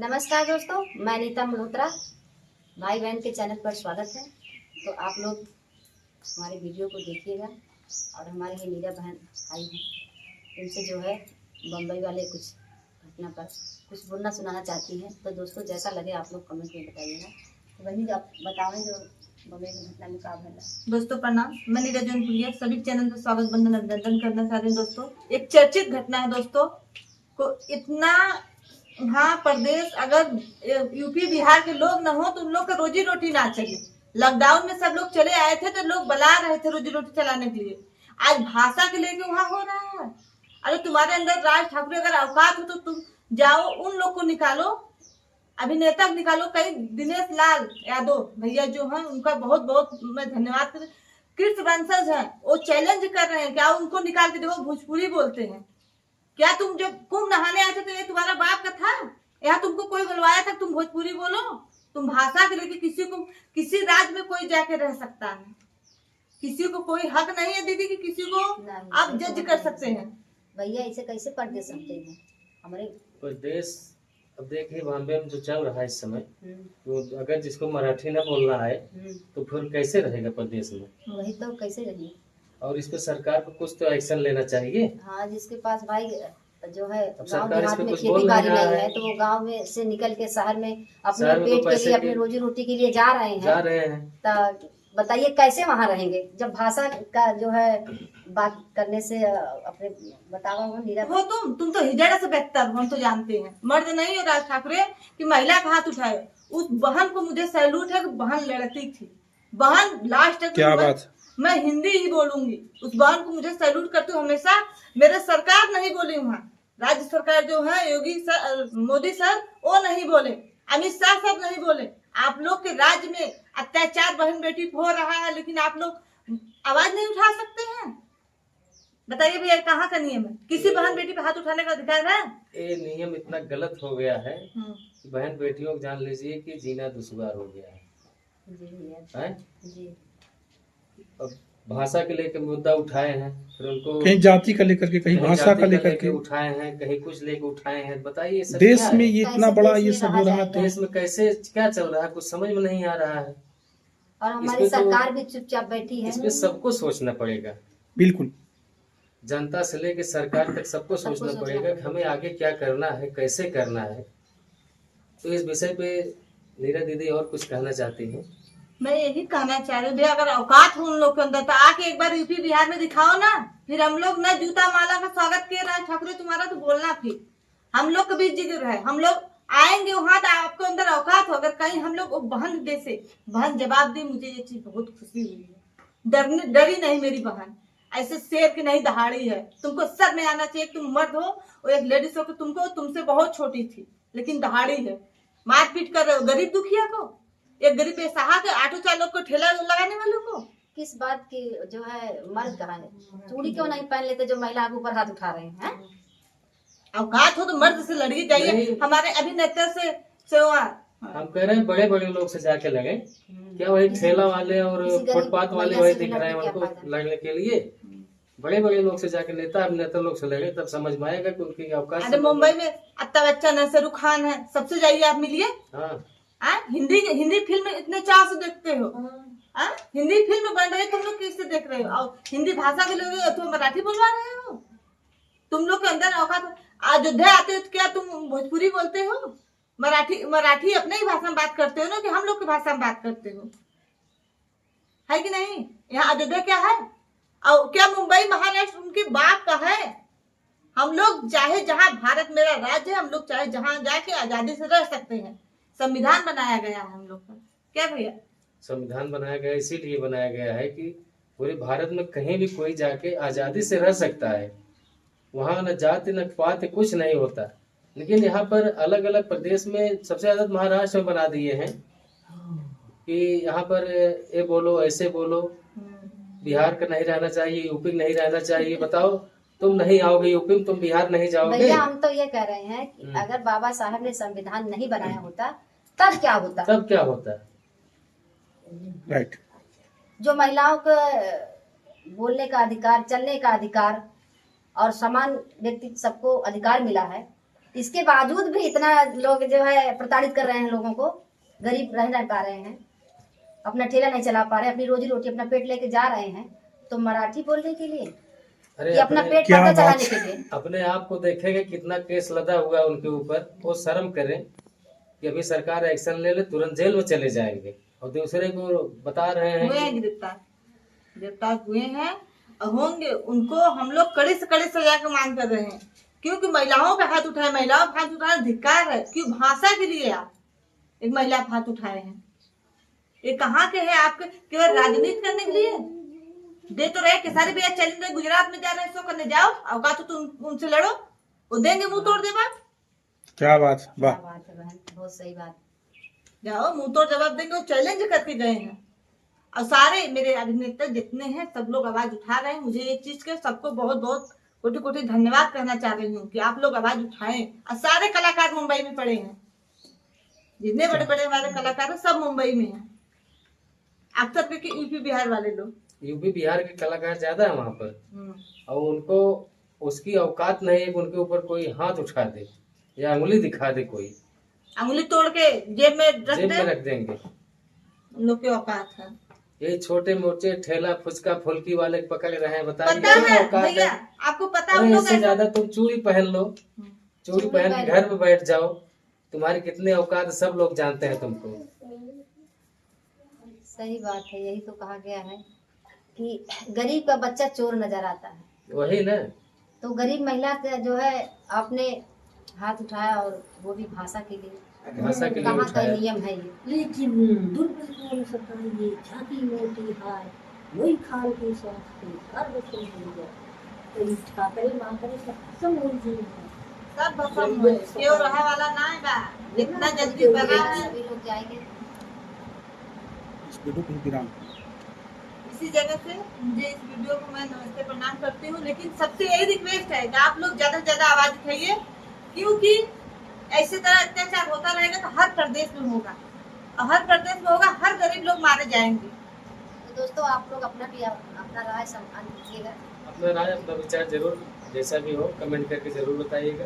नमस्कार दोस्तों, मैं नीता मल्होत्रा। भाई बहन के चैनल पर स्वागत है। तो आप लोग हमारे वीडियो को देखिएगा और हमारे ये मीरा बहन आई हैं, इनसे जो है बम्बई वाले कुछ घटना पर कुछ बोलना सुनाना चाहती हैं। तो दोस्तों जैसा लगे आप लोग कमेंट में बताइएगा। तो वही आप बताएं जो बम्बई की घटना में का भला। दोस्तों प्रणाम, मैं नीरज पुलिया सभी चैनल पर स्वागत बंदन अभिनंदन करना चाहते हैं। दोस्तों एक चर्चित घटना है दोस्तों को इतना वहाँ प्रदेश अगर यूपी बिहार के लोग न हो तो उन लोग का रोजी रोटी ना चले। लॉकडाउन में सब लोग चले आए थे तो लोग बुला रहे थे रोजी रोटी चलाने के लिए। आज भाषा के लेके वहाँ हो रहा है। अरे तुम्हारे अंदर राज ठाकुर अगर औकात हो तो तुम जाओ उन लोग को निकालो, अभिनेता निकालो। कई दिनेश लाल यादव भैया जो हैं उनका बहुत बहुत मैं धन्यवाद कर। कृष्ण वंशज है, वो चैलेंज कर रहे हैं, क्या उनको निकाल के देखो भोजपुरी बोलते हैं। क्या तुम जब कुंभ नहाने आए थे तो ये तुम्हारा बाप का था? यहाँ तुमको कोई बुलवाया था तुम भोजपुरी बोलो? तुम भाषा के लेके किसी को किसी राज्य में कोई जाके रह सकता है, किसी को कोई हक नहीं है दीदी कि किसी को आप जज कर सकते हैं। भैया इसे कैसे परदेश समझते हैं हमारे प्रदेश? अब देखिए बॉम्बे में जो चल रहा है इस समय, तो अगर जिसको मराठी न बोलना है तो फिर कैसे रहेगा प्रदेश में? वही तो कैसे रहिए। और इस पे सरकार को कुछ तो एक्शन लेना चाहिए। हाँ, जिसके पास भाई जो है गांव सरकार इस देहात पे में कुछ खेती बोल बाड़ी नहीं रहा नहीं है है तो वो गांव में से निकल के शहर में अपने शहर में तो पेट के पैसे लिए, अपनी के रोजी रोटी के लिए जा रहे हैं। तो बताइए कैसे वहां रहेंगे जब भाषा का जो है बात करने से अपने बतावा हो नीरा। हो तुम तो हिजड़ा से बेहतर हो, हम तो जानते हैं। मर्द नहीं हो राज ठाकरे कि महिला का हाथ उठाए। उस बहन को मुझे सैल्यूट है कि बहन लड़ती थी, बहन लास्ट तक। क्या बात? मैं हिंदी ही बोलूंगी। उस बहन को मुझे सैल्यूट करती हूँ हमेशा। मेरे सरकार नहीं बोली, वहाँ राज्य सरकार जो है योगी सर, मोदी सर वो नहीं बोले, अमित शाह सब नहीं बोले। आप लोग के राज्य में अत्याचार बहन बेटी को हो रहा है, लेकिन आप लोग आवाज नहीं उठा सकते हैं। बताइए भैया कहाँ का नियम है? किसी बहन बेटी पे हाथ उठाने का अधिकार है? ये नियम इतना गलत हो गया है कि बहन बेटियों को जान लीजिए कि जीना दुश्वार हो गया है। जी। अब भाषा के लेकर मुद्दा उठाए हैं, फिर उनको कहीं जाति का लेकर के, कहीं भाषा का लेकर के उठाए हैं, कहीं कुछ लेके उठाए हैं। बताइए सब देश क्या में है? ये इतना बड़ा ये सब हो रहा देश में कैसे क्या चल रहा है कुछ समझ में नहीं आ रहा है। और हमारी सरकार भी चुपचाप बैठी है। इस पे सबको सोचना पड़ेगा, बिल्कुल। जनता से लेके सरकार तक सबको सोचना पड़ेगा कि हमें आगे क्या करना है, कैसे करना है। तो इस विषय पे नीरा दीदी और कुछ कहना चाहती हैं? मैं यही कहना चाह रही हूँ भैया, अगर औकात हो उन लोग के अंदर तो आके एक बार यूपी बिहार में दिखाओ ना। फिर हम लोग न जूता माला का स्वागत किए राज ठाकुर तुम्हारा तो बोलना। फिर हम लोग के बीच जिक्र है, हम लोग आएंगे वहां तो आपके अंदर औकात हो। अगर कहीं हम लोग बहन दे से बहन जवाब दी, मुझे ये चीज बहुत खुशी हुई है। डरी नहीं मेरी बहन, ऐसे शेर की नहीं दहाड़ी है। तुमको सर में आना चाहिए, तुम मर्द हो और एक लेडीज हो, तुमको तुमसे बहुत छोटी थी लेकिन दहाड़ी है। मारपीट कर रहे हो गरीब दुखिया को, एक गरीब बेसहारा के ऑटो चालक को, ठेला लगाने वालों को। किस बात की जो है मर्द कहाँ है? चूड़ी क्यों नहीं पहन लेते जो महिला के ऊपर हाथ उठा रहे हैं? औकात हो तो मर्द से लड़िए जाइए। हमारे अभिनेता से हम कह रहे हैं बड़े बड़े लोग से जाके लगे, क्या वही ठेला वाले और फुटपाथ वाले वही दिख रहे हैं उनको लड़ने के लिए? बड़े बड़े लोग से जाके नेता अभिनेता लोग से लगे, तब समझ में आएगा कि उनकी औकात। अरे मुंबई में अमिताभ बच्चन है, शाहरुख खान है, सबसे जाइए आप मिलिए। हिंदी फिल्म इतने चाव से देखते हो? हिंदी फिल्म बन रही है, तुम लोग किससे देख रहे हो? और हिंदी भाषा के लोग तुम मराठी बोलवा रहे हो? तुम लोग के अंदर औकात। अयोध्या आते हो तो क्या तुम भोजपुरी बोलते हो? मराठी अपने ही भाषा में बात करते हो ना, कि हम लोग की भाषा में बात करते हो? है कि नहीं? यहाँ अयोध्या क्या है? और क्या मुंबई महाराष्ट्र उनकी बात का है? हम लोग चाहे जहाँ, भारत मेरा राज्य है, हम लोग चाहे जहाँ जाके आजादी से रह सकते हैं। संविधान बनाया गया है हम लोग का। क्या भैया? संविधान बनाया गया इसीलिए बनाया गया है कि पूरे भारत में कहीं भी कोई जाके आजादी से रह सकता है। वहाँ न जाति न पात कुछ नहीं होता। लेकिन यहाँ पर अलग अलग प्रदेश में, सबसे ज्यादा महाराष्ट्र में बना दिए हैं कि यहाँ पर ये बोलो ऐसे बोलो। बिहार का नहीं रहना चाहिए, यूपी नहीं रहना चाहिए। बताओ, तुम नहीं आओगे यूपी में, तुम बिहार नहीं जाओगे। भैया हम तो ये कह रहे हैं कि अगर बाबा साहब ने संविधान नहीं बनाया होता तब क्या होता? तब क्या होता? राइट। जो महिलाओं को बोलने का अधिकार, चलने का अधिकार और समान व्यक्ति सबको अधिकार मिला है, इसके बावजूद भी इतना लोग जो है प्रताड़ित कर रहे हैं लोगों को, गरीब रह नहीं पा रहे हैं, अपना ठेला नहीं चला पा रहे, अपनी रोजी रोटी अपना पेट लेके जा रहे हैं, तो मराठी बोलने के लिए अरे कि अपना पेट क्या पर्दा बात- चलाने के लिए। अपने आप को देखेंगे कितना केस लदा हुआ है उनके ऊपर, वो शर्म करें कि अभी सरकार एक्शन ले ले, तुरंत जेल में चले जाएंगे, और दूसरे को बता रहे हुए हैं हैं गिरफ्तार हुए हैं और होंगे। उनको हम लोग कड़े से कड़े सजा की मांग कर रहे हैं, क्योंकि महिलाओं पे हाथ उठाए, महिलाओं पे हाथ उठाना धिक्कार है। क्यों भाषा के लिए आप एक महिला पे हाथ उठाए हैं? ये कहाँ के हैं आपके? केवल राजनीति करने के लिए दे तो रहे खेसारी भैया, चलेंगे गुजरात में जा रहे हैं, सो करने जाओ, अवकाश तो तुम उनसे लड़ो, वो देंगे मुंह तोड़ जवाब। क्या बात, वाह। क्या बात है बहन, बहुत सही बात। जाओ मुंह तोड़ जवाब देंगे, वो चैलेंज करके गए हैं। और सारे मेरे अभिनेता जितने हैं सब लोग आवाज उठा रहे हैं। मुझे एक चीज के सबको बहुत बहुत कोटि कोटि धन्यवाद करना चाह रही हूँ कि आप लोग आवाज उठाएं। और सारे कलाकार मुंबई में पड़े हैं, जितने बड़े बड़े हमारे कलाकार हैं सब मुंबई में हैं, अक्सर करके यूपी बिहार वाले लोग। यूपी बिहार के कलाकार ज्यादा है वहाँ पर, और उनको उसकी औकात नहीं है कि उनके ऊपर कोई हाथ उठा दे या उंगली दिखा दे, कोई अंगुली तोड़ के जेब में रख जेब में दे, रख देंगे। उन लोग की औकात है। ये छोटे मोटे ठेला फुचका फुल्की वाले पकड़ रहे हैं, बताइए पता क्या है औकात है? भैया, आपको पता है अरे उन लोग इससे ऐसा- ज्यादा तुम चूड़ी पहन लो, चूड़ी पहन के घर में बैठ जाओ, तुम्हारी कितनी औकात है, सब लोग जानते हैं तुमको। सही बात है, यही तो कहा गया है कि गरीब का बच्चा चोर नजर आता है। वही ना, तो गरीब महिला का जो है आपने हाथ उठाया, और वो भी भाषा के लिए। भाषा के लिए कहाँ का उठाया। नियम है ये? लेकिन दुर्बल सताइए छाती मोटी हाय वही खाल की सांस सर्व सुन तो ठाकरे माकरे सब मूर्ति है सब भसम हुए, केव रहा वाला ना है बा, जितना जल्दी बना है। सभी लोग जाएंगे। इस वीडियो को विराम। इसी जगह से मुझे इस वीडियो को मैं नमस्ते प्रणाम करती हूँ। लेकिन सबसे यही रिक्वेस्ट है कि आप लोग ज्यादा से ज्यादा आवाज उठाइए, क्योंकि ऐसे तरह अत्याचार होता रहेगा तो हर प्रदेश में होगा, और हर प्रदेश में होगा, हर गरीब लोग मारे जाएंगे। तो दोस्तों आप लोग अपना राय सम्मान दीजिएगा। अपना राय अपना विचार जरूर जैसा भी हो कमेंट करके जरूर बताइएगा।